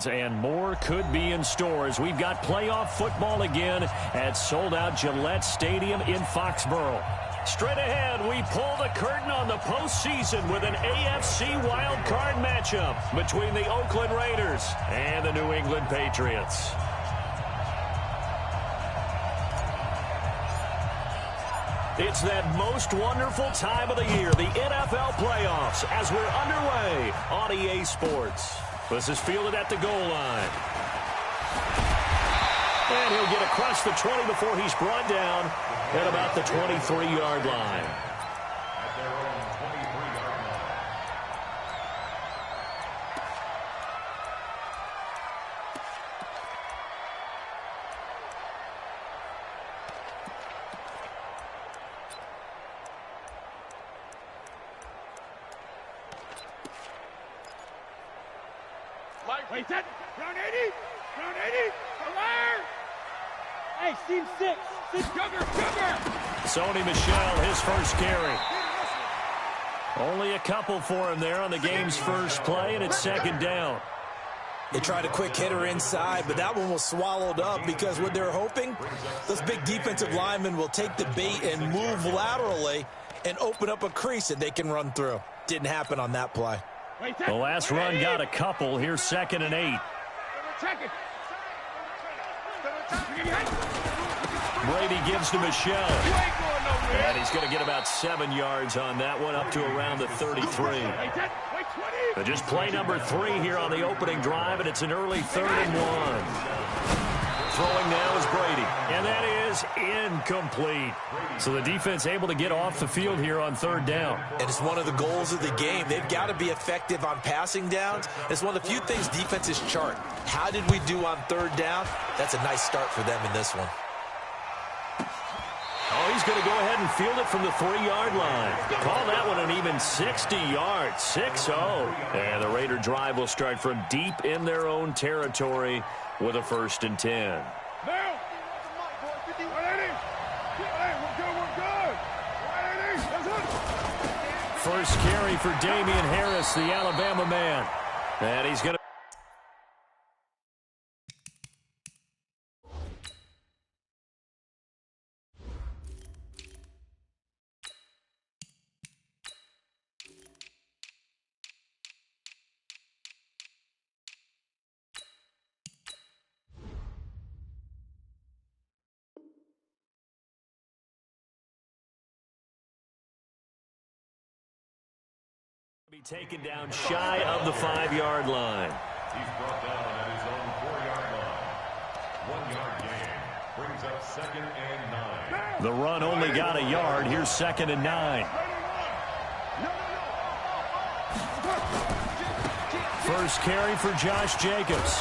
And more could be in store as we've got playoff football again at sold-out Gillette Stadium in Foxborough. Straight ahead, we pull the curtain on the postseason with an AFC wildcard matchup between the Oakland Raiders and the New England Patriots. It's that most wonderful time of the year, the NFL playoffs, as we're underway on EA Sports. This is fielded at the goal line. And he'll get across the 20 before he's brought down at about the 23-yard line. Wait, that round 80, alert! Hey, team 6, Sugar! Sony Michel, his first carry. Only a couple for him there on the game's first play, and it's second down. They tried a quick hitter inside, but that one was swallowed up because what they're hoping, those big defensive linemen will take the bait and move laterally and open up a crease that they can run through. Didn't happen on that play. The last run got a couple. Here's 2nd and 8. Brady gives to Michel. And he's going to get about 7 yards on that one, up to around the 33. But just play number 3 here on the opening drive, and it's an early 3rd and 1. Throwing now is Brady, and that is incomplete. So the defense able to get off the field here on 3rd down. And it's one of the goals of the game. They've got to be effective on passing downs. It's one of the few things defenses chart. How did we do on 3rd down? That's a nice start for them in this one. Oh, he's going to go ahead and field it from the 3-yard line. Call that one an even 60 yards, 6-0. And the Raider drive will start from deep in their own territory with a 1st and 10. First carry for Damian Harris, the Alabama man. And he's going to be taken down shy of the 5-yard line. He's brought down at his own 4-yard line. 1-yard gain brings up 2nd and 9. The run only got a yard. Here's 2nd and 9. First carry for Josh Jacobs.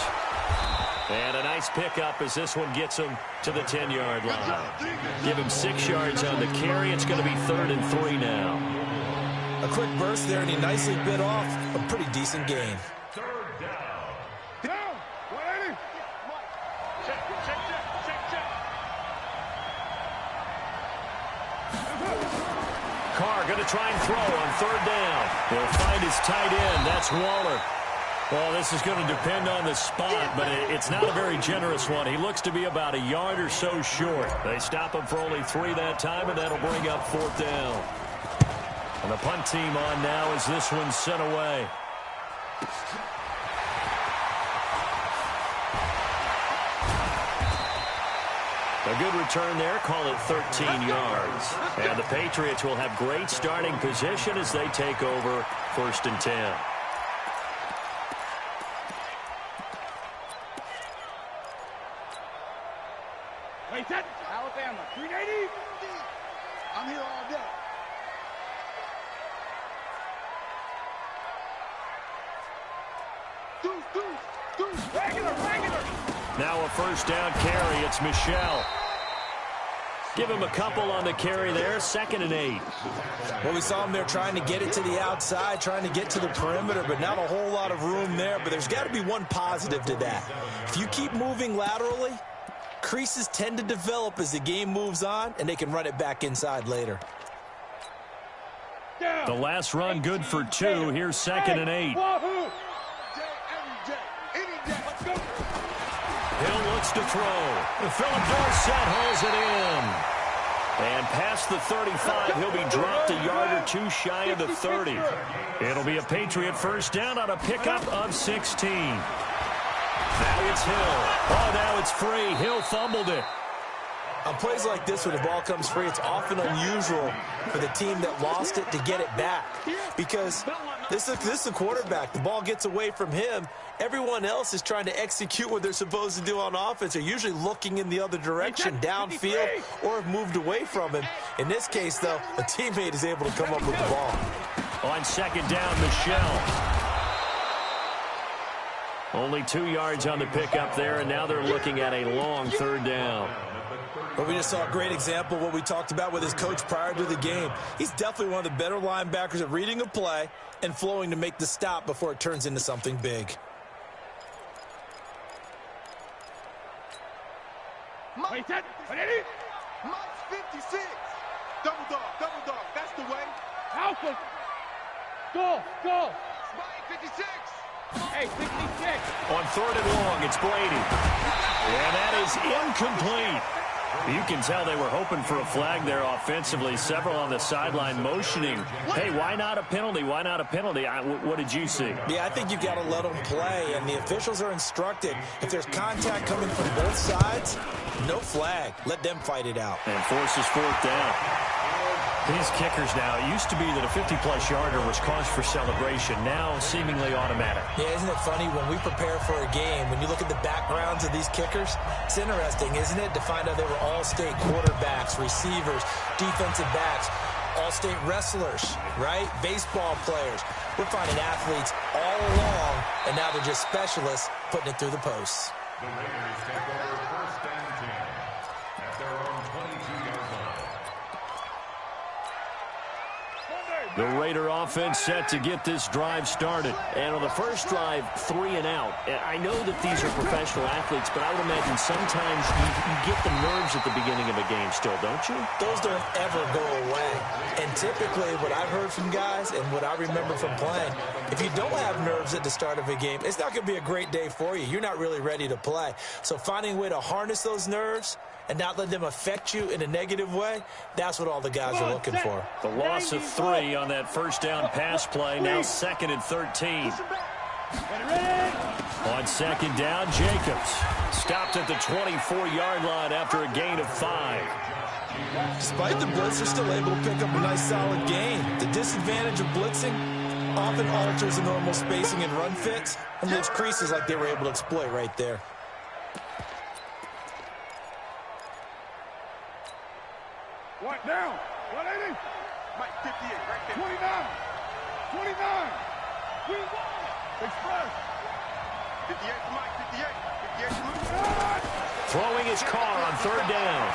And a nice pickup as this one gets him to the 10-yard line. Give him 6 yards on the carry. It's going to be 3rd and 3 now. A quick burst there, and he nicely bit off a pretty decent gain. 3rd down. Carr going to try and throw on 3rd down. He'll find his tight end. That's Waller. Well, this is going to depend on the spot, but it's not a very generous one. He looks to be about a yard or so short. They stop him for only 3 that time, and that'll bring up 4th down. And the punt team on now as this one's sent away. A good return there, call it 13 yards. And the Patriots will have great starting position as they take over 1st and 10. Wait, that Alabama, 380. I'm here all day. Regular. Now a 1st down carry. It's Michel. Give him a couple on the carry there. 2nd and 8. Well, we saw him there trying to get it to the outside, trying to get to the perimeter, but not a whole lot of room there. But there's got to be one positive to that. If you keep moving laterally, creases tend to develop as the game moves on, and they can run it back inside later. The last run good for 2. Here's 2nd and 8. Any day. looks to throw. Philip Dorsett hauls it in. And past the 35, he'll be dropped a yard or two shy of the 30. It'll be a Patriot first down on a pickup of 16. Now it's Hill. Oh, now it's free. Hill fumbled it. On plays like this, when the ball comes free, it's often unusual for the team that lost it to get it back. Because this is a quarterback. The ball gets away from him. Everyone else is trying to execute what they're supposed to do on offense. They're usually looking in the other direction, downfield, or have moved away from him. In this case, though, a teammate is able to come up with the ball. On second down, Michel. Only 2 yards on the pickup there, and now they're looking at a long third down. Well, we just saw a great example of what we talked about with his coach prior to the game. He's definitely one of the better linebackers at reading a play and flowing to make the stop before it turns into something big. Mike's 56. Double dog, that's the way. Alpha. Go. Spike 56. Hey, 66. On third and long, it's Brady. And that is incomplete. You can tell they were hoping for a flag there offensively. Several on the sideline motioning. Hey, why not a penalty? Why not a penalty? What did you see? Yeah, I think you got to let them play, and the officials are instructed. If there's contact coming from both sides, no flag. Let them fight it out. And forces fourth down. These kickers now, it used to be that a 50-plus yarder was cause for celebration. Now, seemingly automatic. Yeah, isn't it funny when we prepare for a game, when you look at the backgrounds of these kickers, it's interesting, isn't it, to find out they were all-state quarterbacks, receivers, defensive backs, all-state wrestlers, right? Baseball players. We're finding athletes all along, and now they're just specialists putting it through the posts. The Raiders take over first and 10 at their own 22-yard line. The Raider offense set to get this drive started. And on the first drive, 3 and out. I know that these are professional athletes, but I would imagine sometimes you get the nerves at the beginning of a game still, don't you? Those don't ever go away. And typically what I've heard from guys and what I remember from playing, if you don't have nerves at the start of a game, it's not going to be a great day for you. You're not really ready to play. So finding a way to harness those nerves and not let them affect you in a negative way, that's what all the guys are looking for. The loss of 3 on that first down pass play, now 2nd and 13. On second down, Jacobs stopped at the 24-yard line after a gain of 5. Despite the blitz, they're still able to pick up a nice solid gain. The disadvantage of blitzing often alters the normal spacing and run fits and leaves creases like they were able to exploit right there. One down. 180. Mike 58 right there. 29. 29. We won. Express. 58 to Mike. 58. 58 to Luke. Throwing his car on third down.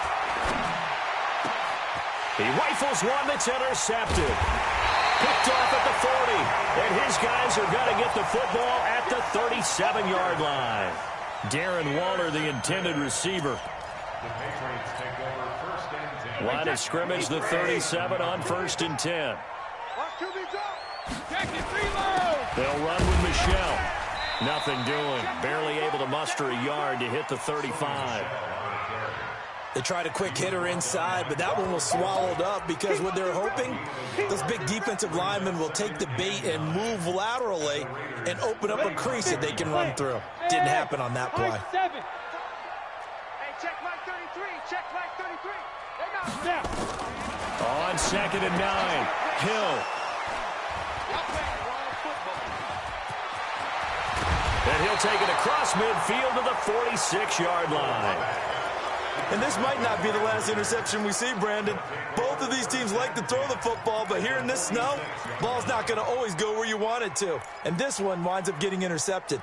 He rifles one that's intercepted. Picked off at the 40. And his guys are going to get the football at the 37-yard line. Darren Waller, the intended receiver. The Patriots take over first and 10. Line of scrimmage, the 37 on 1st and 10. They'll run with Michel. Nothing doing. Barely able to muster a yard to hit the 35. They tried a quick hitter inside, but that one was swallowed up because what they're hoping, those big defensive linemen will take the bait and move laterally and open up a crease that they can run through. Didn't happen on that play. Hey, check Mike 33. Check Mike 33. They're not. On 2nd and 9, Hill. And he'll take it across midfield to the 46-yard line. And this might not be the last interception we see, Brandon. Both of these teams like to throw the football, but here in this snow, ball's not going to always go where you want it to. And this one winds up getting intercepted.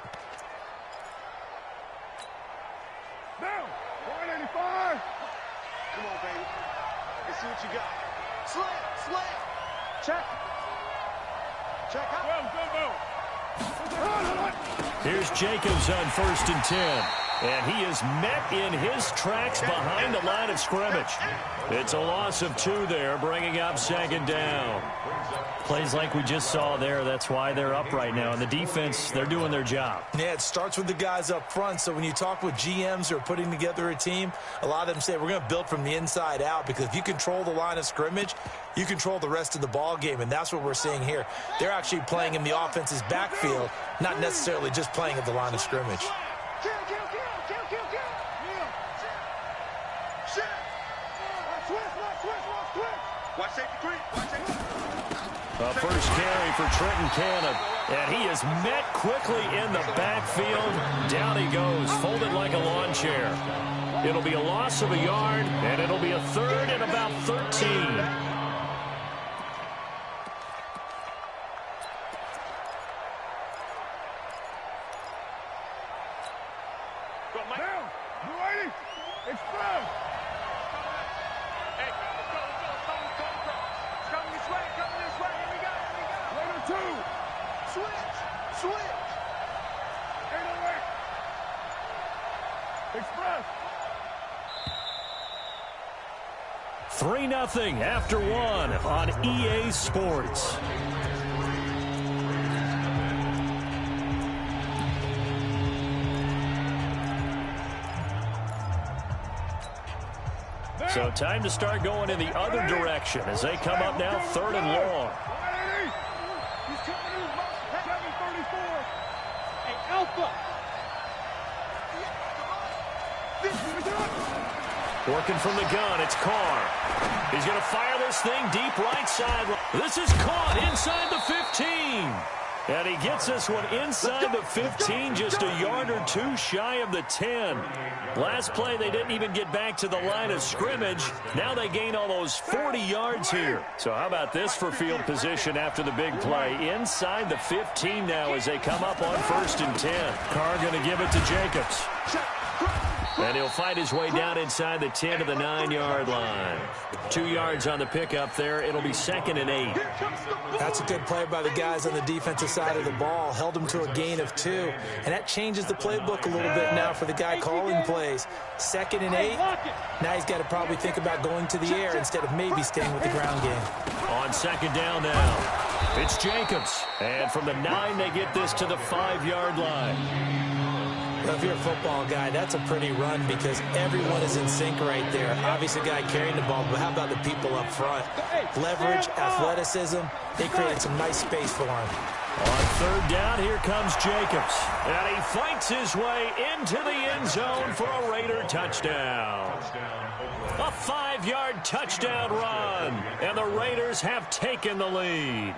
Down. 185. Come on, baby. Let's see what you got. Slam. Check. Check out. Go. Here's Jacobs on 1st and 10. And he is met in his tracks behind the line of scrimmage. It's a loss of 2 there, bringing up second down. Plays like we just saw there, that's why they're up right now. And the defense, they're doing their job. Yeah, it starts with the guys up front. So when you talk with GMs who are putting together a team, a lot of them say we're going to build from the inside out, because if you control the line of scrimmage, you control the rest of the ball game, and that's what we're seeing here. They're actually playing in the offense's backfield, not necessarily just playing at the line of scrimmage. A first carry for Trenton Cannon, and he is met quickly in the backfield. Down he goes, folded like a lawn chair. It'll be a loss of a yard, and it'll be a 3rd and about 13. Express. 3-0 after 1 on EA Sports. So time to start going in the other direction as they come up now 3rd and long. He's coming in, 734. Hey, Alpha. Working from the gun, it's Carr. He's going to fire this thing deep right side. This is caught inside the 15. And he gets this one inside the 15, just a yard or 2 shy of the 10. Last play, they didn't even get back to the line of scrimmage. Now they gain almost 40 yards here. So how about this for field position after the big play? Inside the 15 now as they come up on 1st and 10. Carr going to give it to Jacobs. And he'll fight his way down inside the 10 to the 9-yard line. 2 yards on the pickup there. It'll be 2nd and 8. That's a good play by the guys on the defensive side of the ball. Held him to a gain of 2. And that changes the playbook a little bit now for the guy calling plays. 2nd and 8. Now he's got to probably think about going to the air instead of maybe staying with the ground game. On 2nd down now, it's Jacobs. And from the 9, they get this to the 5-yard line. Well, if you're a football guy, that's a pretty run because everyone is in sync right there. Obviously, a guy carrying the ball, but how about the people up front? Leverage, athleticism, they created some nice space for him. On 3rd down, here comes Jacobs. And he fights his way into the end zone for a Raider touchdown. A 5-yard touchdown run, and the Raiders have taken the lead.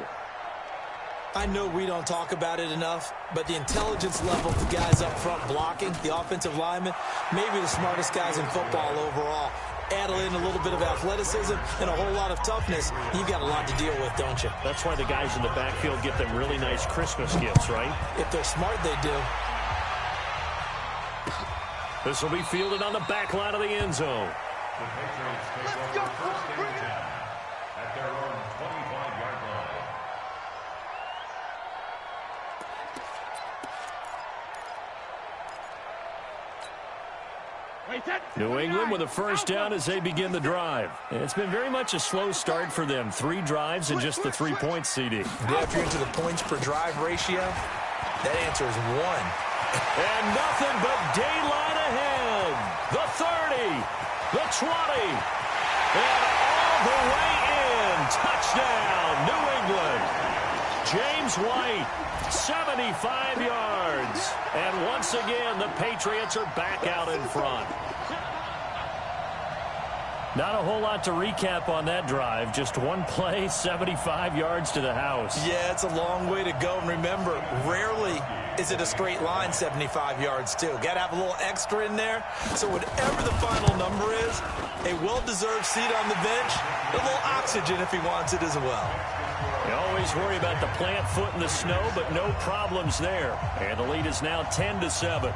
I know we don't talk about it enough, but the intelligence level of the guys up front blocking, the offensive linemen, maybe the smartest guys in football overall. Add in a little bit of athleticism and a whole lot of toughness, you've got a lot to deal with, don't you? That's why the guys in the backfield get them really nice Christmas gifts, right? If they're smart, they do. This will be fielded on the back line of the end zone. The Patriots take over 1st and 10 at their own 25-yard line. New England with a first down as they begin the drive. It's been very much a slow start for them. 3 drives and just the 3 points, CD. Yeah, if you're into the points per drive ratio, that answer is 1. And nothing but daylight ahead. The 30, the 20, and all the way in. Touchdown, New England. James White, 75 yards. And once again, the Patriots are back out in front. Not a whole lot to recap on that drive. Just one play, 75 yards to the house. Yeah, it's a long way to go. And remember, rarely is it a straight line 75 yards, too. Got to have a little extra in there. So whatever the final number is, a well-deserved seat on the bench, a little oxygen if he wants it as well. You always worry about the plant foot in the snow, but no problems there. And the lead is now 10-7.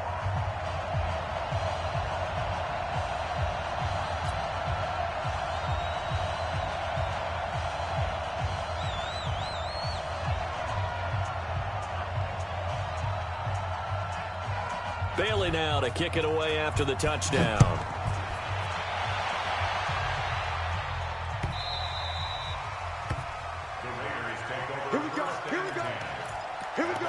Bailey Staley now to kick it away after the touchdown. Here we go. Here we go. Here we go.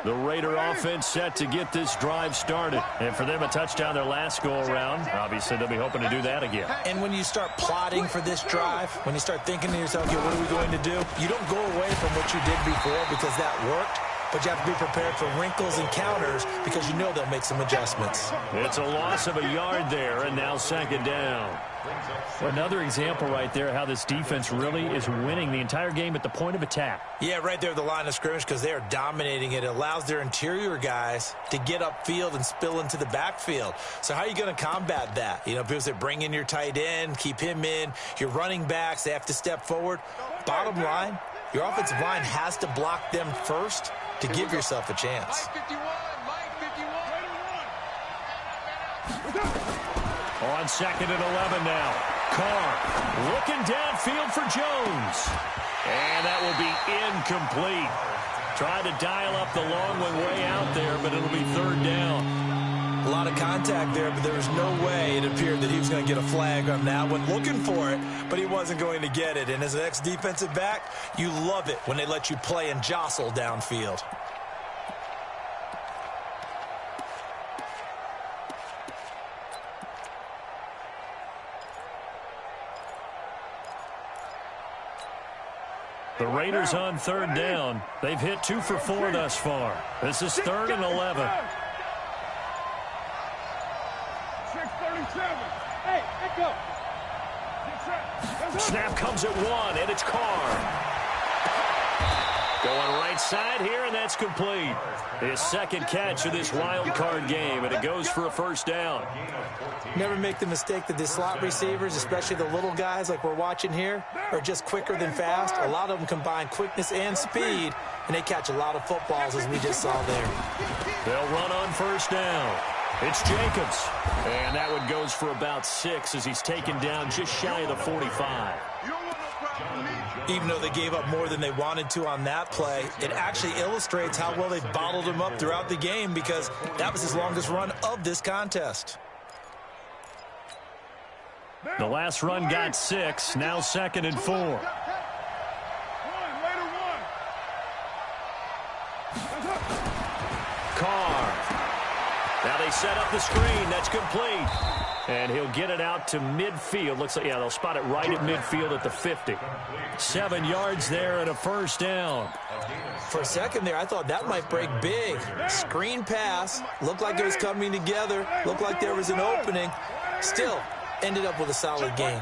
The Raider offense set to get this drive started. And for them, a touchdown their last go-around. Obviously, they'll be hoping to do that again. And when you start plotting for this drive, when you start thinking to yourself, okay, what are we going to do? You don't go away from what you did before because that worked. But you have to be prepared for wrinkles and counters because you know they'll make some adjustments. It's a loss of a yard there, and now second down. Well, another example right there how this defense really is winning the entire game at the point of attack. Yeah, right there at the line of scrimmage because they are dominating it. It allows their interior guys to get upfield and spill into the backfield. So how are you going to combat that? You know, people say bring in your tight end, keep him in. Your running backs, they have to step forward. Bottom line, your offensive line has to block them first to give yourself a chance. On second and 11 now. Carr looking downfield for Jones. And that will be incomplete. Tried to dial up the long one way out there, but it'll be third down. A lot of contact there, but there was no way it appeared that he was going to get a flag on that one. Looking for it, but he wasn't going to get it. And as an ex-defensive back, you love it when they let you play and jostle downfield. The Raiders on third down. They've hit 2 for 4 thus far. This is third and 11. 6:37. Hey, let go. Snap comes at 1, and it's Carr. Going right side here, and that's complete. His second catch of this wild card game, and it goes for a first down. Never make the mistake that the slot receivers, especially the little guys like we're watching here, are just quicker than fast. A lot of them combine quickness and speed, and they catch a lot of footballs, as we just saw there. They'll run on first down. It's Jacobs. And that one goes for about 6 as he's taken down just shy of the 45. Even though they gave up more than they wanted to on that play, it actually illustrates how well they bottled him up throughout the game because that was his longest run of this contest. The last run got 6, now second and 4. Carr. Now they set up the screen. That's complete. And he'll get it out to midfield. Looks like, yeah, they'll spot it right at midfield at the 50. 7 yards there and a first down. For a second there, I thought that might break big. Screen pass. Looked like it was coming together. Looked like there was an opening. Still, ended up with a solid game.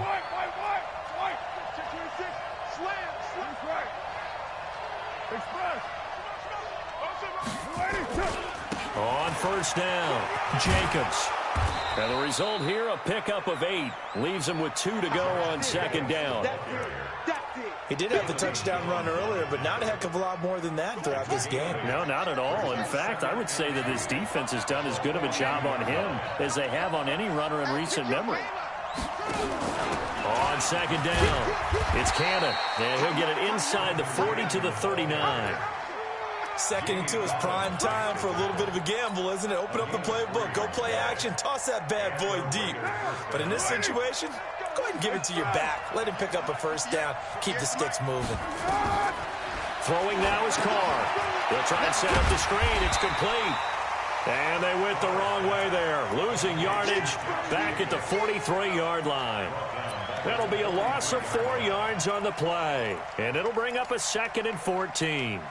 On first down, Jacobs. And the result here, a pickup of 8. Leaves him with 2 to go on second down. He did have the touchdown run earlier, but not a heck of a lot more than that throughout this game. No, not at all. In fact, I would say that this defense has done as good of a job on him as they have on any runner in recent memory. On second down, it's Cannon. And he'll get it inside the 40 to the 39. Second and 2 is prime time for a little bit of a gamble, isn't it? Open up the playbook, go play action, toss that bad boy deep. But in this situation, go ahead and give it to your back. Let him pick up a first down. Keep the sticks moving. Throwing now is Carr. They'll try and set up the screen. It's complete. And they went the wrong way there. Losing yardage back at the 43-yard line. That'll be a loss of 4 yards on the play. And it'll bring up a second and 14.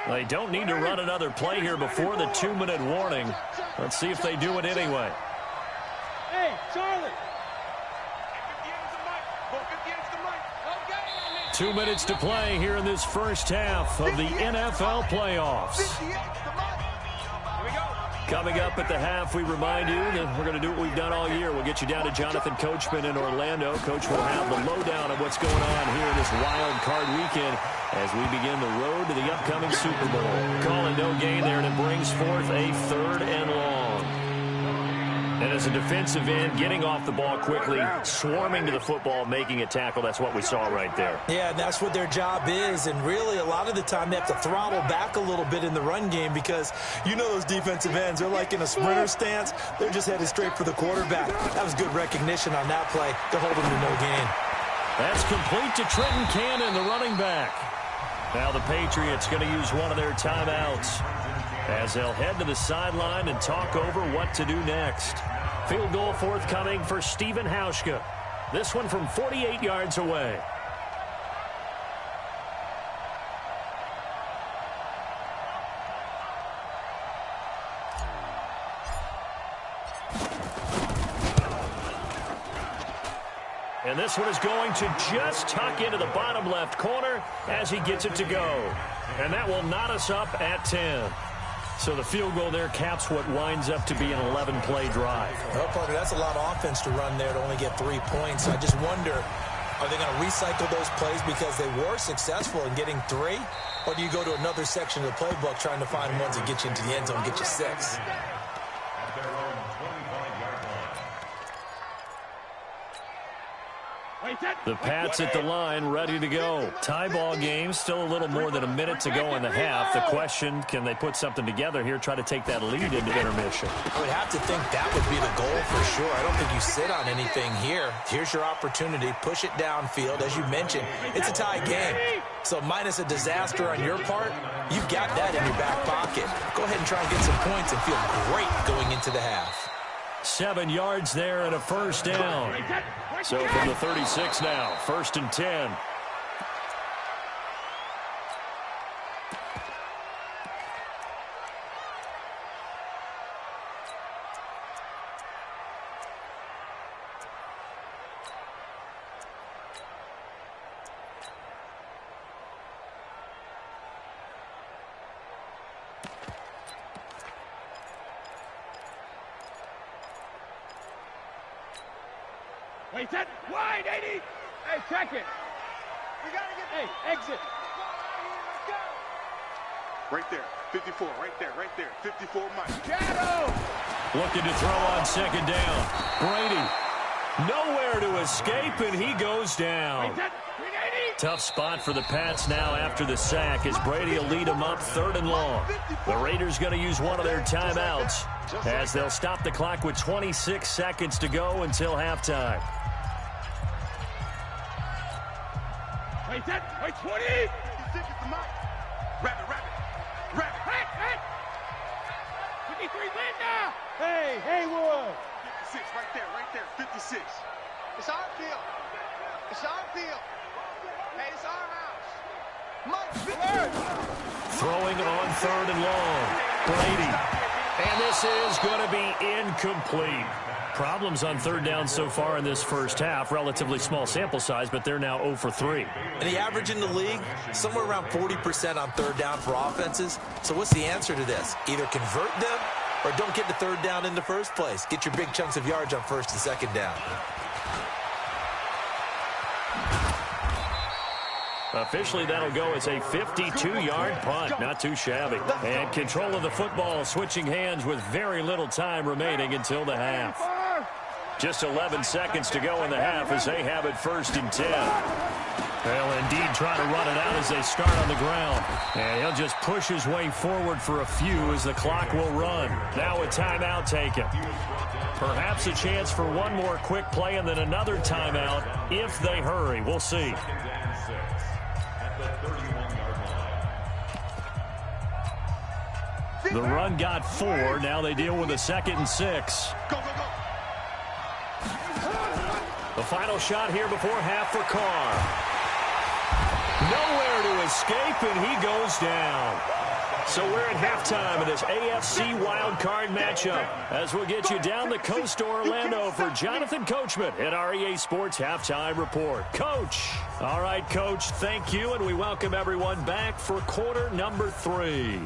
They don't need to run another play here before the 2-minute warning. Let's see if they do it anyway. Hey, Charlie. 2 minutes to play here in this first half of the NFL playoffs. Coming up at the half, we remind you that we're going to do what we've done all year. We'll get you down to Jonathan Coachman in Orlando. Coach will have the lowdown of what's going on here in this wild card weekend as we begin the road to the upcoming Super Bowl. Calling no gain there, and it brings forth a 3rd and long. And as a defensive end, getting off the ball quickly, swarming to the football, making a tackle, that's what we saw right there. Yeah, and that's what their job is. And really, a lot of the time, they have to throttle back a little bit in the run game because you know those defensive ends, they're like in a sprinter stance. They're just headed straight for the quarterback. That was good recognition on that play to hold him to no gain. That's complete to Trenton Cannon, the running back. Now the Patriots going to use one of their timeouts as they'll head to the sideline and talk over what to do next. Field goal forthcoming for Stephen Hauschka. This one from 48 yards away. And this one is going to just tuck into the bottom left corner as he gets it to go. And that will knot us up at 10. So the field goal there caps what winds up to be an 11-play drive. Well, partner, that's a lot of offense to run there to only get 3 points. I just wonder, are they going to recycle those plays because they were successful in getting 3? Or do you go to another section of the playbook trying to find ones that get you into the end zone and get you 6? The Pats at the line, ready to go. Tie ball game, still a little more than a minute to go in the half. The question, can they put something together here, try to take that lead into intermission? I would have to think that would be the goal for sure. I don't think you sit on anything here. Here's your opportunity. Push it downfield. As you mentioned, it's a tie game. So minus a disaster on your part, you've got that in your back pocket. Go ahead and try and get some points and feel great going into the half. 7 yards there and a first down. So from the 36 now, 1st and 10. Wait, that wide, 80. Hey, check it. We got to get, hey, exit. Right there, 54, right there, 54 Mike. Shadow! Looking to throw on 2nd down. Brady, nowhere to escape, and he goes down. Wait, that, tough spot for the Pats now after the sack as Brady will lead them up 3rd and long. The Raiders going to use one of their timeouts as they'll stop the clock with 26 seconds to go until halftime. Wait, that, wait, 20. Rabbit. 53, Linda. Hey, Haywood. 56, right there, 56. It's our field. Hey, it's our house. Mike, throwing on 3rd and long. Brady. And this is going to be incomplete. Problems on 3rd down so far in this first half. Relatively small sample size, but they're now 0 for 3. And the average in the league, somewhere around 40% on 3rd down for offenses. So what's the answer to this? Either convert them or don't get to 3rd down in the first place. Get your big chunks of yards on 1st and 2nd down. Officially, that'll go as a 52-yard punt. Not too shabby. And control of the football switching hands with very little time remaining until the half. Just 11 seconds to go in the half as they have it 1st and 10. They'll indeed try to run it out as they start on the ground. And he'll just push his way forward for a few as the clock will run. Now a timeout taken. Perhaps a chance for one more quick play and then another timeout if they hurry. We'll see. The run got 4. Now they deal with a 2nd and 6. Go. The final shot here before half for Carr. Nowhere to escape, and he goes down. So we're at halftime of this AFC wildcard matchup as we'll get you down the coast to Orlando for Jonathan Coachman at our EA Sports Halftime Report. Coach. All right, Coach, thank you, and we welcome everyone back for quarter number 3.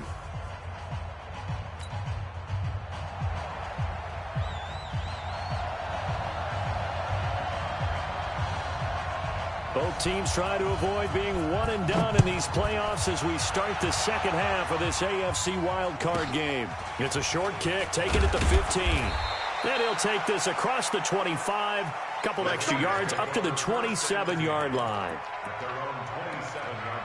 Both teams try to avoid being one and done in these playoffs as we start the second half of this AFC wildcard game. It's a short kick taken at the 15. And he'll take this across the 25, a couple extra yards up to the 27-yard line. At their own 27-yard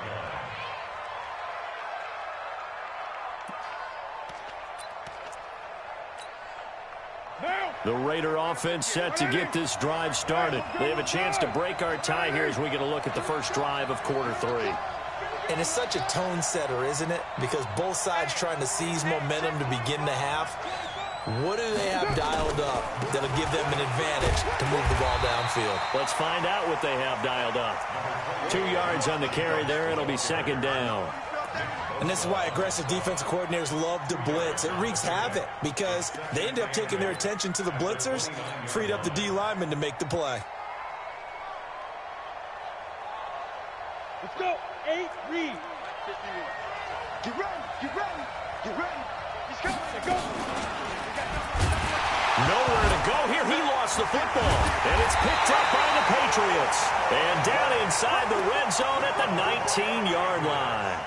line. The Raider offense set to get this drive started. They have a chance to break our tie here as we get a look at the first drive of quarter 3. And it's such a tone setter, isn't it? Because both sides trying to seize momentum to begin the half. What do they have dialed up that'll give them an advantage to move the ball downfield? Let's find out what they have dialed up. 2 yards on the carry there. It'll be second down. And this is why aggressive defensive coordinators love to blitz. It wreaks havoc because they end up taking their attention to the blitzers, freed up the D lineman to make the play. Let's go. 8, read. Get ready. Get ready. Get ready. Let's go. Let's go. Nowhere to go here. He lost the football. And it's picked up by the Patriots. And down inside the red zone at the 19-yard line.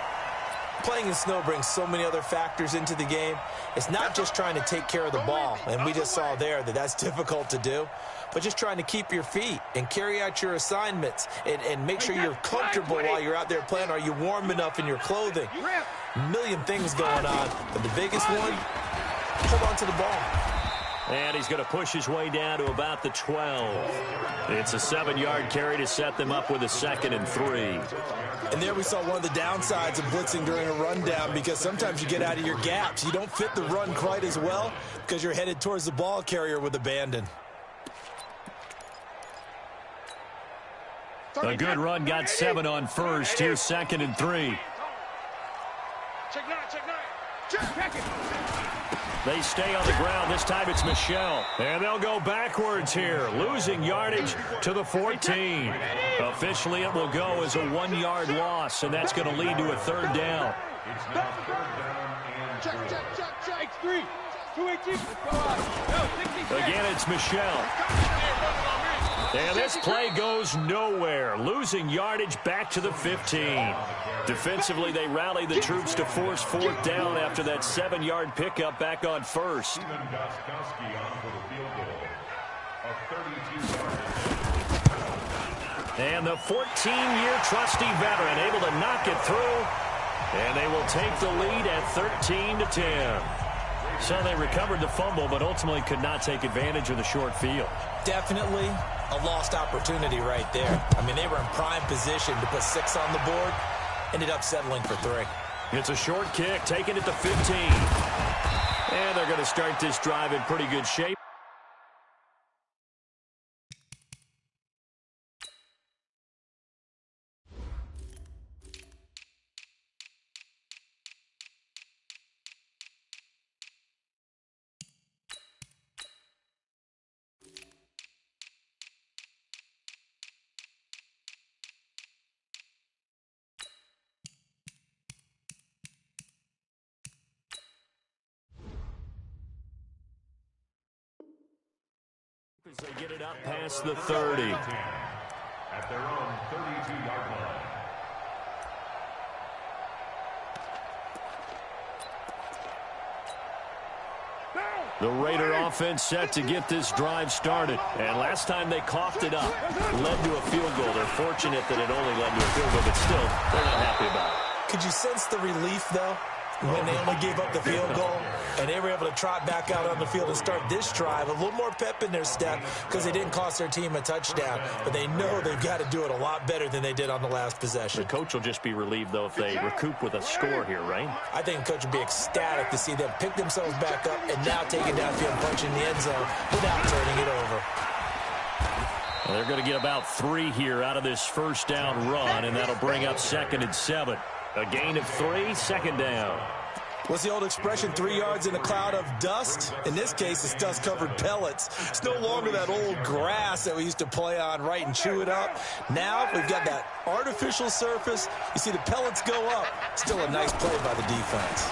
Playing in snow brings so many other factors into the game. It's not just trying to take care of the ball, and we just saw there that that's difficult to do, but just trying to keep your feet and carry out your assignments and make sure you're comfortable while you're out there playing. Are you warm enough in your clothing? A million things going on, but the biggest one, hold on to the ball. And he's going to push his way down to about the 12. It's a 7-yard carry to set them up with a 2nd and 3. And there we saw one of the downsides of blitzing during a rundown because sometimes you get out of your gaps. You don't fit the run quite as well because you're headed towards the ball carrier with abandon. A good run got 7 on first. Here's 2nd and 3. Check 9, check 9. Check it. They stay on the ground. This time it's Michel. And they'll go backwards here, losing yardage to the 14. Officially, it will go as a 1-yard loss, and that's going to lead to a 3rd down. It's now 3rd down and 4. Check 3. 218. Again, it's Michel. And this play goes nowhere, losing yardage back to the 15. Defensively, they rally the troops to force 4th down after that 7-yard pickup back on first. Steven Gostkowski on for the field goal. A 32-yard. And the 14-year trusty veteran able to knock it through. And they will take the lead at 13-10. So they recovered the fumble, but ultimately could not take advantage of the short field. Definitely a lost opportunity right there. I mean, they were in prime position to put 6 on the board. Ended up settling for 3. It's a short kick, taken at the 15. And they're going to start this drive in pretty good shape. As they get it up past the 30. At their own 32-yard line. The Raider offense set to get this drive started. And last time they coughed it up, led to a field goal. They're fortunate that it only led to a field goal, but still, they're not happy about it. Could you sense the relief, though, when they only gave up the field goal and they were able to trot back out on the field and start this drive? A little more pep in their step because they didn't cost their team a touchdown, but they know they've got to do it a lot better than they did on the last possession. The coach will just be relieved, though, if they recoup with a score here, right? I think the coach would be ecstatic to see them pick themselves back up and now take it downfield and punch in the end zone without turning it over. Well, they're going to get about 3 here out of this first down run, and that'll bring up 2nd and 7. A gain of 3, 2nd down. What's the old expression, 3 yards in a cloud of dust? In this case, it's dust-covered pellets. It's no longer that old grass that we used to play on, right, and chew it up. Now we've got that artificial surface. You see the pellets go up. Still a nice play by the defense.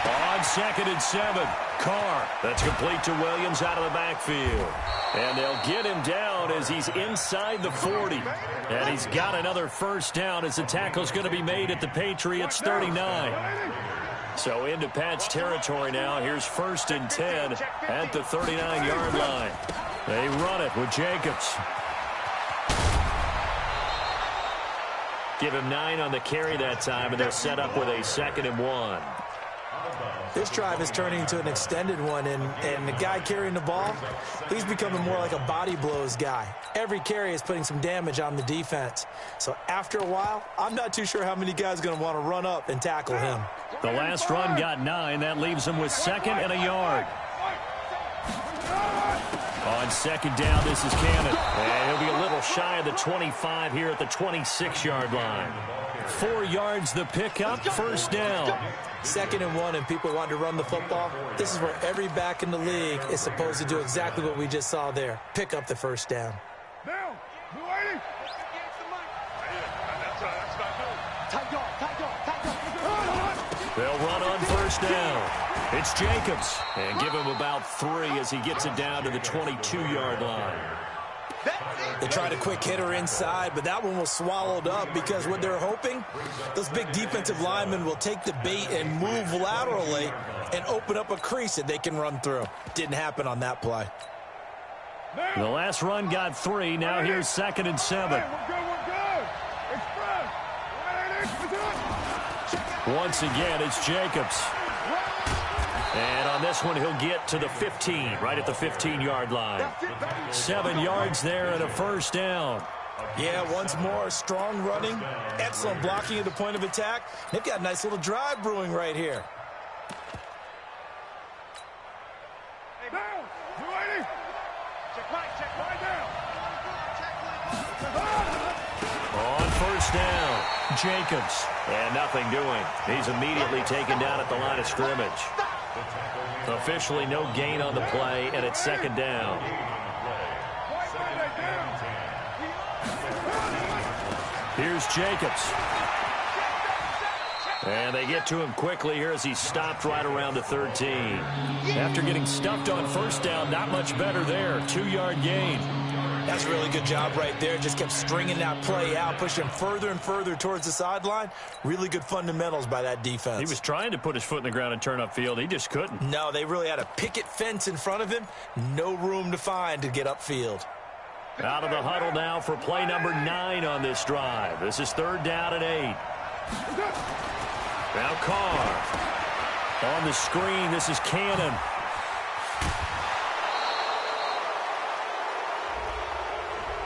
On 2nd and 7, Carr. That's complete to Williams out of the backfield. And they'll get him down as he's inside the 40. And he's got another first down as the tackle's going to be made at the Patriots' 39. So into Pat's territory now. Here's 1st and 10 at the 39-yard line. They run it with Jacobs. Give him 9 on the carry that time, and they're set up with a 2nd and 1. This drive is turning into an extended one, and the guy carrying the ball, he's becoming more like a body blows guy. Every carry is putting some damage on the defense. So after a while, I'm not too sure how many guys are going to want to run up and tackle him. The last run got 9. That leaves him with 2nd and a yard. On 2nd down, this is Cannon. And he'll be a little shy of the 25 here at the 26-yard line. 4 yards the pickup, 1st down. 2nd and 1, and people want to run the football. This is where every back in the league is supposed to do exactly what we just saw there. Pick up the 1st down. Down. Blue 80. They'll run on 1st down. It's Jacobs. And give him about 3 as he gets it down to the 22-yard line. They tried a quick hitter inside, but that one was swallowed up because what they're hoping, those big defensive linemen will take the bait and move laterally and open up a crease that they can run through. Didn't happen on that play. The last run got 3. Now here's 2nd and 7. We're good. Express. Once again, it's Jacobs. And on this one, he'll get to the 15, right at the 15-yard line. 7 yards there and a 1st down. Yeah, once more, strong running, excellent blocking at the point of attack. They've got a nice little drive brewing right here. Down. Blue 80. Check right down. On 1st down, Jacobs. And nothing doing. He's immediately taken down at the line of scrimmage. Officially no gain on the play, and it's 2nd down. Here's Jacobs. And they get to him quickly here as he stopped right around the 13. After getting stuffed on 1st down, not much better there. 2-yard gain. That's a really good job right there. Just kept stringing that play out, pushing further and further towards the sideline. Really good fundamentals by that defense. He was trying to put his foot in the ground and turn upfield. He just couldn't. No, they really had a picket fence in front of him. No room to find to get upfield. Out of the huddle now for play number 9 on this drive. This is 3rd down and 8. Now Carr. On the screen, this is Cannon.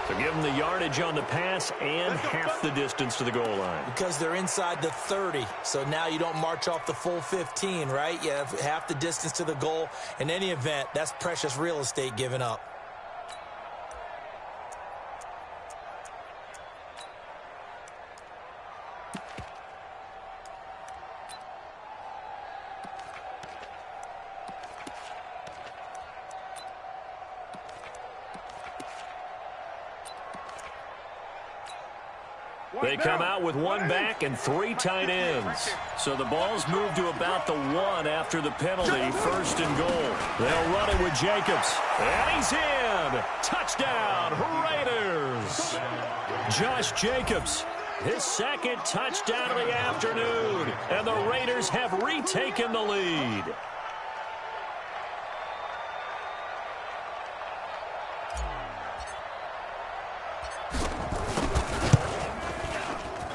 So give them the yardage on the pass and half the distance to the goal line. Because they're inside the 30, so now you don't march off the full 15, right? You have half the distance to the goal. In any event, that's precious real estate given up. They come out with 1 back and 3 tight ends. So the ball's moved to about the 1 after the penalty, 1st and goal. They'll run it with Jacobs. And he's in. Touchdown, Raiders. Josh Jacobs, his 2nd touchdown of the afternoon. And the Raiders have retaken the lead.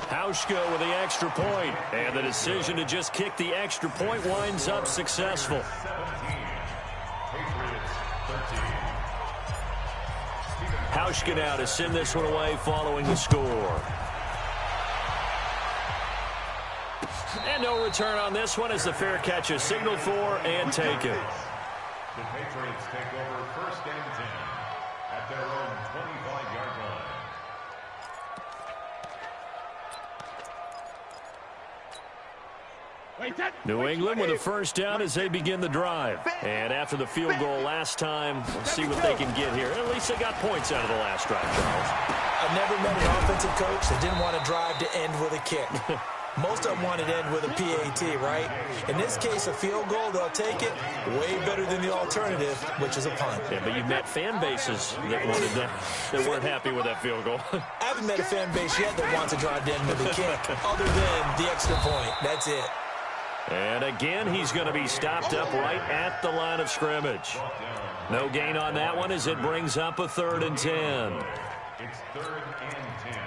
Hauschka with the extra point, and the decision to just kick the extra point winds up successful. Hauschka now to send this one away following the score. And no return on this one as the fair catch is signaled for and taken. The Patriots take over 1st and 10 at their own 25-yard line. New England with a 1st down as they begin the drive. And after the field goal last time, we'll see what they can get here. At least they got points out of the last drive, Charles. I've never met an offensive coach that didn't want to drive to end with a kick. Most of them wanted to end with a PAT, right? In this case, a field goal, they'll take it. Way better than the alternative, which is a punt. Yeah, but you've met fan bases that wanted that weren't happy with that field goal. I haven't met a fan base yet that wants to drive to end with a kick, other than the extra point. That's it. And again, he's going to be stopped up right at the line of scrimmage. No gain on that one as it brings up a 3rd and 10. It's 3rd and 10.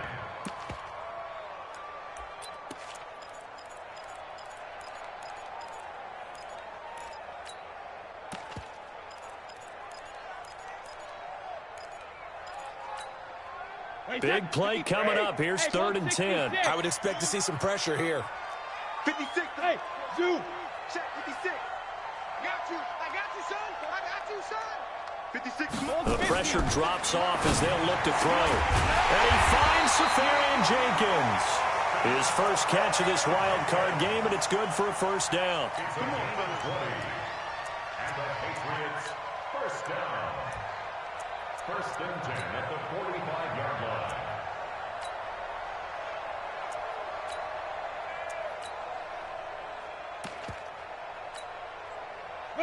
Big play coming up. Here's 3rd and 10. I would expect to see some pressure here. 56. Hey, Zoo. Check 56. I got you, son. I got you, son. 56. The pressure drops off as they'll look to throw. And he finds Safarian Jenkins. His first catch of this wild card game, and it's good for a 1st down. Come on, fellas. And the Patriots, 1st down. 1st and 10 at the 45-yard line.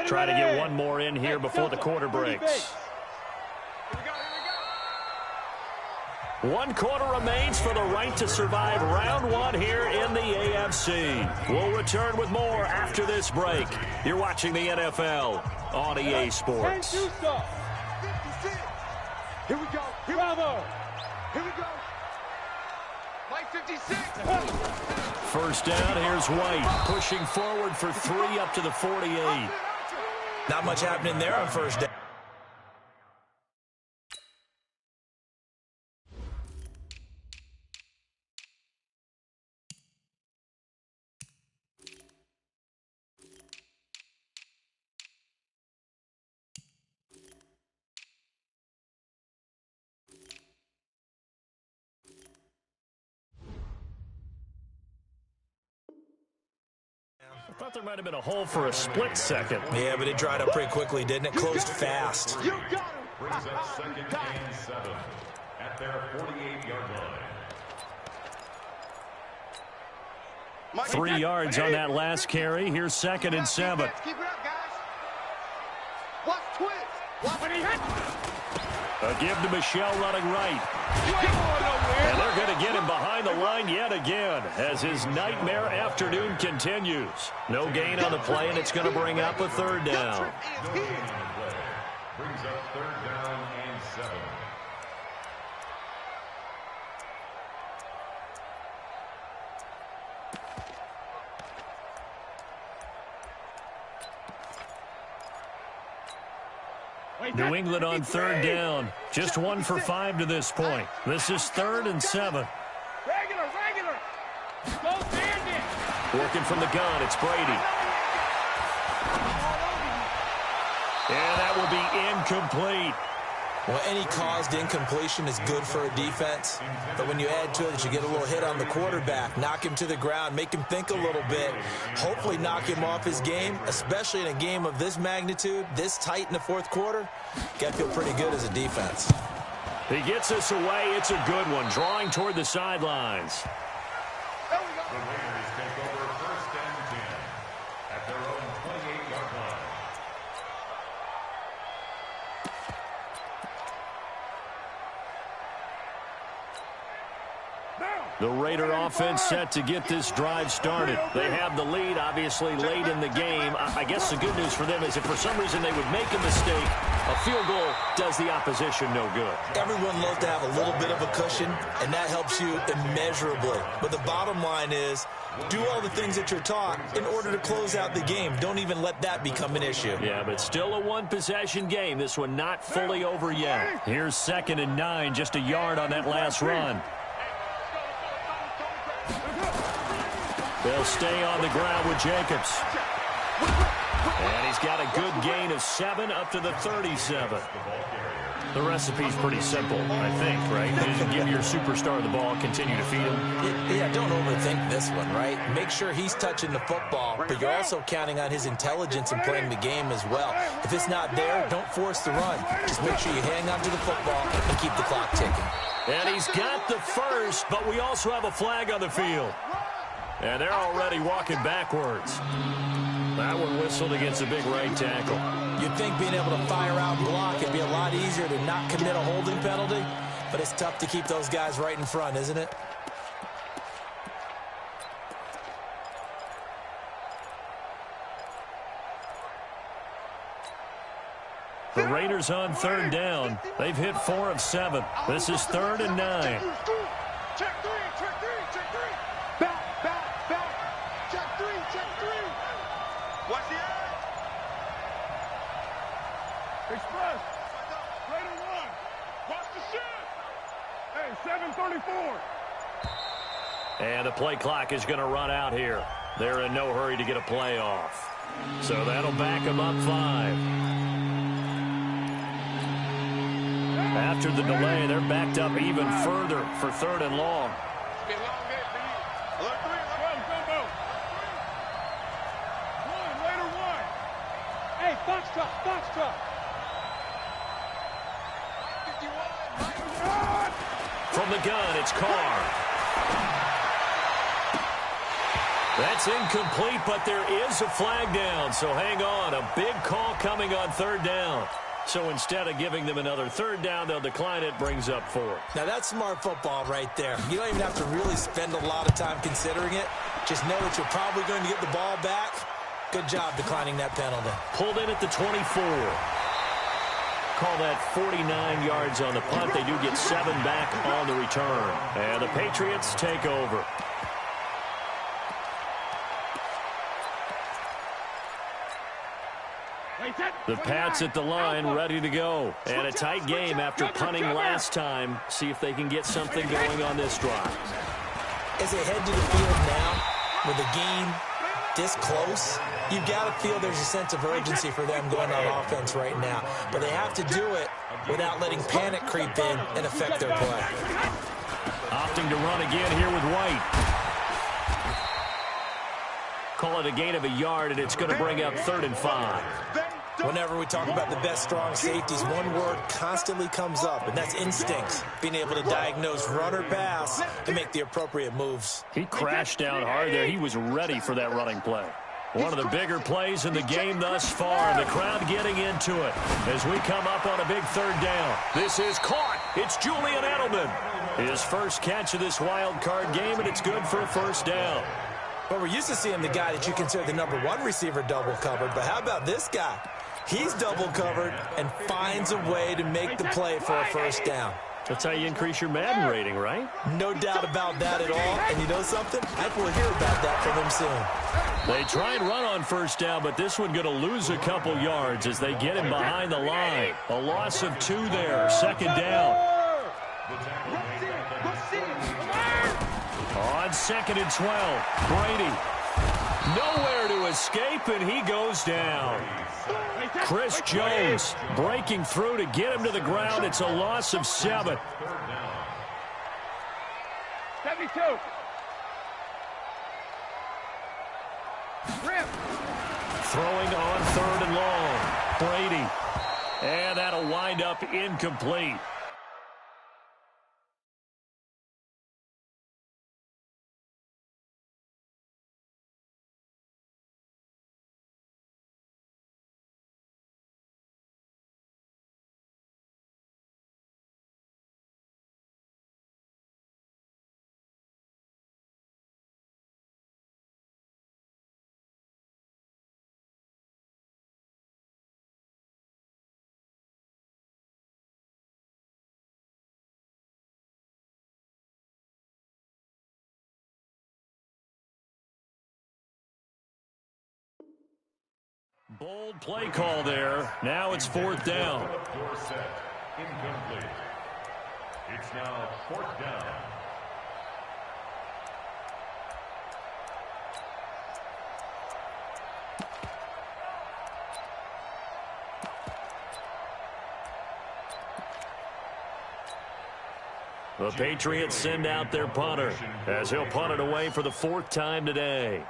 Try to get one more in here before the quarter breaks. 1 quarter remains for the right to survive round 1 here in the AFC. We'll return with more after this break. You're watching the NFL on EA Sports. Here we go. Bravo. Here we go. Mike 56. 1st down, here's White. Pushing forward for 3 up to the 48. Not much happening there on 1st down. I thought there might have been a hole for a split second. Yeah, but it dried up pretty quickly, didn't it? Closed fast. Brings up 2nd and 7 at their 48-yard line. 3 yards on that last carry. Here's 2nd and 7. Keep it up, guys. Watch twist. Watch it. A give to Michel running right. And they're going to get him behind the line yet again as his nightmare afternoon continues. No gain on the play, and it's going to bring up a 3rd down. Brings up 3rd down and 7. New England on 3rd down. Just 1 for 5 to this point. This is 3rd and 7. Regular. Go Bandit. Working from the gun, it's Brady. And that will be incomplete. Well, any caused incompletion is good for a defense. But when you add to it that you get a little hit on the quarterback, knock him to the ground, make him think a little bit, hopefully knock him off his game, especially in a game of this magnitude, this tight in the 4th quarter, got to feel pretty good as a defense. He gets us away. It's a good one, drawing toward the sidelines. The Raiders take over 1st and 10 at their own 28-yard line. The Raider offense set to get this drive started. They have the lead, obviously, late in the game. I guess the good news for them is if for some reason they would make a mistake, a field goal does the opposition no good. Everyone loves to have a little bit of a cushion, and that helps you immeasurably. But the bottom line is, do all the things that you're taught in order to close out the game. Don't even let that become an issue. Yeah, but still a one-possession game. This one not fully over yet. Here's 2nd and 9, just a yard on that last run. They'll stay on the ground with Jacobs. And he's got a good gain of 7 up to the 37. The recipe's pretty simple, I think, right? Just give your superstar the ball, continue to feed him. Yeah, don't overthink this one, right? Make sure he's touching the football, but you're also counting on his intelligence in playing the game as well. If it's not there, don't force the run. Just make sure you hang on to the football and keep the clock ticking. And he's got the first, but we also have a flag on the field. And they're already walking backwards. That one whistled against a big right tackle. You'd think being able to fire out and block it'd be a lot easier to not commit a holding penalty, but it's tough to keep those guys right in front, isn't it? The Raiders on third down. They've hit 4 of 7. This is 3rd and 9. Check three, check three, check three. Back. Check three. Watch the edge. Express. Raider 1. Watch the shit. Hey, 7:34. And the play clock is going to run out here. They're in no hurry to get a play off. So that'll back them up 5. After the delay, they're backed up even further for 3rd and long. It's a long day for you. Alert 3, go. 1, Raider 1. Hey, Foxtrot. 51. From the gun, it's Carr. That's incomplete, but there is a flag down, so hang on. A big call coming on 3rd down. So instead of giving them another 3rd down, they'll decline it, brings up 4th. Now, that's smart football right there. You don't even have to really spend a lot of time considering it. Just know that you're probably going to get the ball back. Good job declining that penalty. Pulled in at the 24. Call that 49 yards on the punt. They do get 7 back on the return. And the Patriots take over. The Pats at the line, ready to go. And a tight game after punting last time. See if they can get something going on this drive. As they head to the field now, with the game this close, you've got to feel there's a sense of urgency for them going on offense right now. But they have to do it without letting panic creep in and affect their play. Opting to run again here with White. Call it a gain of a yard, and it's going to bring up 3rd and 5. Whenever we talk about the best strong safeties, one word constantly comes up, and that's instincts. Being able to diagnose run or pass and make the appropriate moves. He crashed down hard there. He was ready for that running play. One of the bigger plays in the game thus far. The crowd getting into it as we come up on a big 3rd down. This is caught. It's Julian Edelman. His first catch of this wild card game, and it's good for a 1st down. Well, we're used to seeing the guy that you consider the #1 receiver double covered, but how about this guy? He's double covered and finds a way to make the play for a 1st down. That's how you increase your Madden rating, right? No doubt about that at all. And you know something? I think we'll hear about that from him soon. They try and run on 1st down, but this one going to lose a couple yards as they get him behind the line. A loss of 2 there. 2nd down. On 2nd and 12, Brady. Nowhere to escape, and he goes down. Chris Jones breaking through to get him to the ground. It's a loss of 7. 72. Throwing on 3rd and long. Brady. And that'll wind up incomplete. Bold play call there. Now it's 4th down. Incomplete. It's now 4th down. The Patriots send out their punter as he'll punt it away for the 4th time today.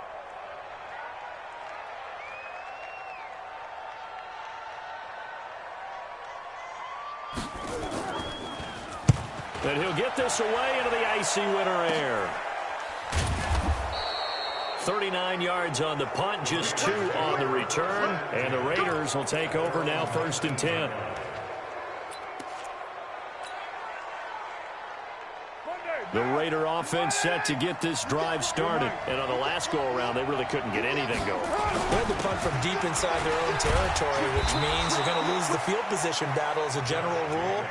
And he'll get this away into the icy winter air. 39 yards on the punt, just 2 on the return. And the Raiders will take over now 1st and 10. The Raider offense set to get this drive started. And on the last go-around, they really couldn't get anything going. They had to punt from deep inside their own territory, which means they're going to lose the field position battle as a general rule.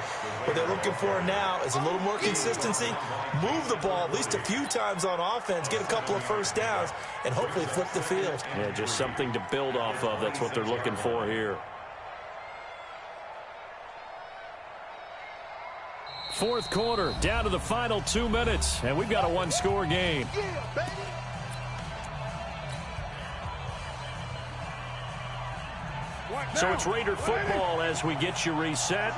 What they're looking for now is a little more consistency, move the ball at least a few times on offense, get a couple of first downs, and hopefully flip the field. Yeah, just something to build off of. That's what they're looking for here. Fourth quarter, down to the final 2 minutes, and we've got a one-score game. So it's Raider football as we get you reset.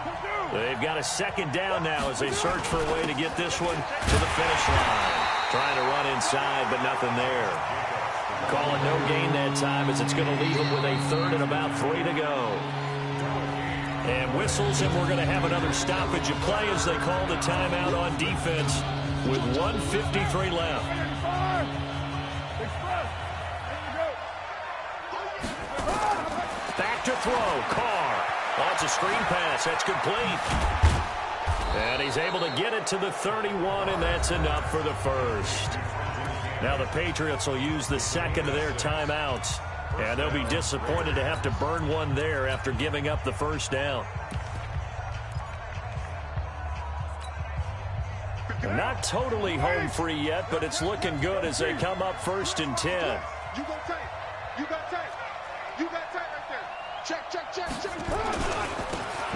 They've got a second down now as they search for a way to get this one to the finish line. Trying to run inside, but nothing there. Call it no gain that time as it's going to leave them with a third and about 3 to go. And whistles, and we're going to have another stoppage of play as they call the timeout on defense with 1:53 left. Back to throw. Carr. That's a screen pass. That's complete. And he's able to get it to the 31, and that's enough for the first. Now the Patriots will use the second of their timeouts. And they'll be disappointed to have to burn one there after giving up the first down. Not totally home free yet, but it's looking good as they come up 1st and 10. You got tight. You got tight. You got tight right there. Check, check, check, check.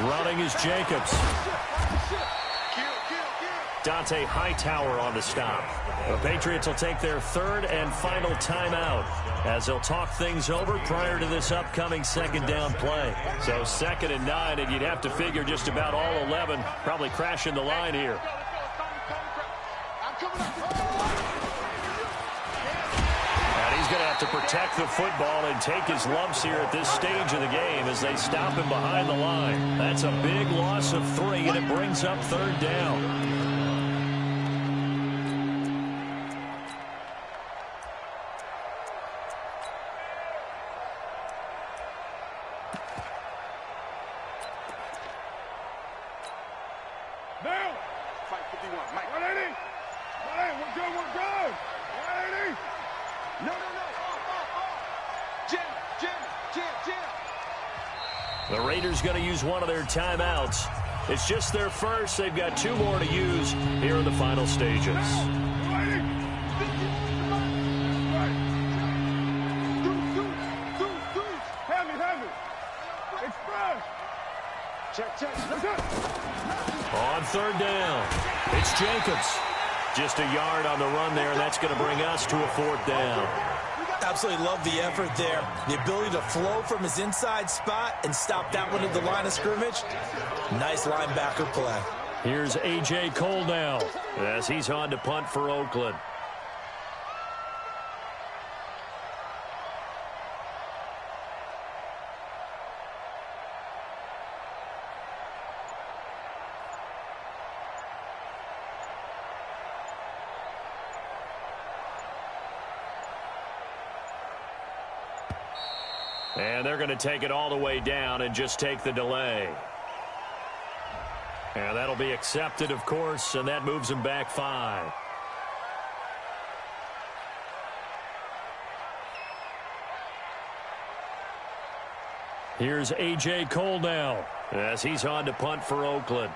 Running is Jacobs. Dante Hightower on the stop. The Patriots will take their third and final timeout as they'll talk things over prior to this upcoming second down play. So 2nd and 9, and you'd have to figure just about all 11 probably crashing the line here. And he's going to have to protect the football and take his lumps here at this stage of the game as they stop him behind the line. That's a big loss of 3, and it brings up 3rd down. The Raiders going to use one of their timeouts. It's just their first. They've got 2 more to use here in the final stages. On 3rd down, it's Jacobs. Just a yard on the run there, and that's going to bring us to a 4th down. Absolutely love the effort there. The ability to flow from his inside spot and stop that one at the line of scrimmage. Nice linebacker play. Here's A.J. Cole now as he's on to punt for Oakland. And they're going to take it all the way down and just take the delay. And that'll be accepted, of course, and that moves them back 5. Here's A.J. Cole now as he's on to punt for Oakland.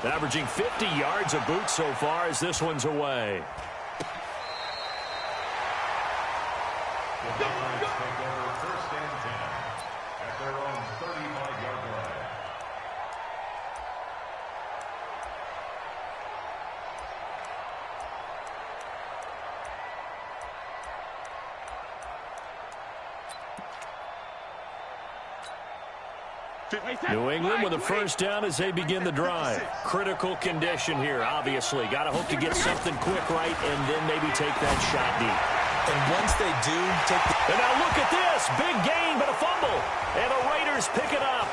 Averaging 50 yards a boot so far as this one's away. The Buckeyes take over 1st and 10 at their own 35-yard line. New England with a first down as they begin the drive. Critical condition here, obviously. Got to hope to get something quick right and then maybe take that shot deep. And once they do, take the... And now look at this. Big gain, but a fumble. And the Raiders pick it up.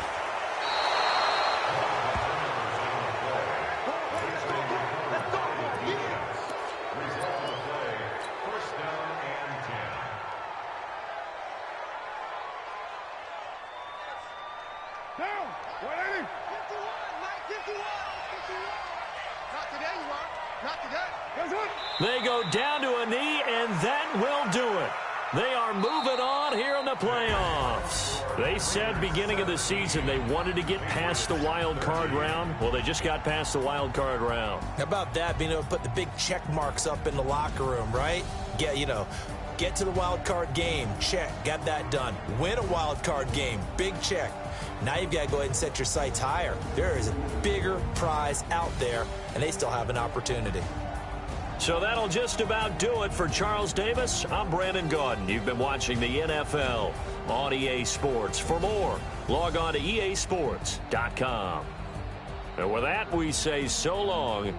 They go down to a knee, and that will do it. They are moving on here in the playoffs. They said beginning of the season they wanted to get past the wild card round. Well, they just got past the wild card round. How about that, being able to put the big check marks up in the locker room, right? Get to the wild card game, check, got that done. Win a wild card game, big check. Now you've got to go ahead and set your sights higher. There is a bigger prize out there, and they still have an opportunity. So that'll just about do it for Charles Davis. I'm Brandon Gaudin. You've been watching the NFL on EA Sports. For more, log on to easports.com. And with that, we say so long